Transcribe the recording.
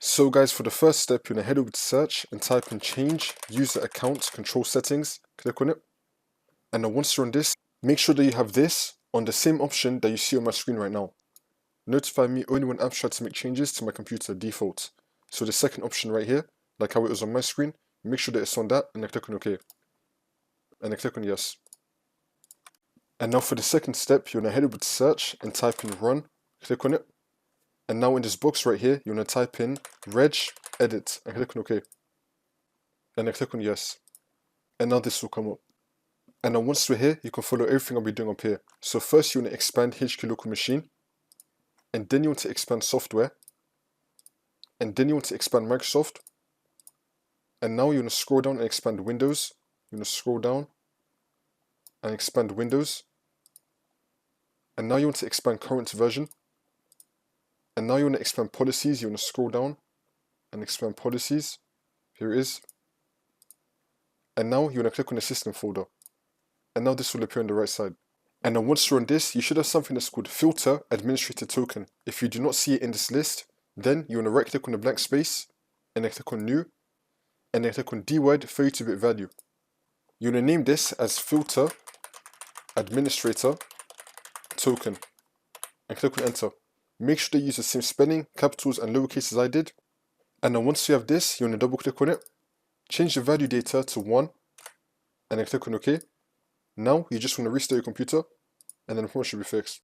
So guys, for the first step, you're gonna head over to search and type in change user account control settings. Click on it. And then once you're on this, make sure that you have this on the same option that you see on my screen right now. Notify me only when apps try to make changes to my computer default. So the second option right here, like how it was on my screen, make sure that it's on that and then click on OK. And then click on yes. And now for the second step, you're gonna head over to search and type in run. Click on it. And now in this box right here, you're gonna type in reg edit and click on OK. And then click on yes. And now this will come up. And now once we're here, you can follow everything I'll be doing up here. So first you want to expand HK local machine, and then you want to expand software, and then you want to expand Microsoft, and now you want to scroll down and expand Windows. You want to scroll down and expand Windows, and now you want to expand current version, and now you want to expand policies. You want to scroll down and expand policies. Here it is. And now you want to click on the system folder. And now this will appear on the right side. And then once you're on this, you should have something that's called filter administrator token. If you do not see it in this list, then you want to right click on the blank space, and then click on new, and then click on dword 32-bit value. You want to name this as filter administrator token, and click on enter. Make sure to use the same spelling, capitals and lowercase as I did. And then once you have this, you want to double click on it, change the value data to 1, and then click on OK. Now you just want to restart your computer, and then the problem should be fixed.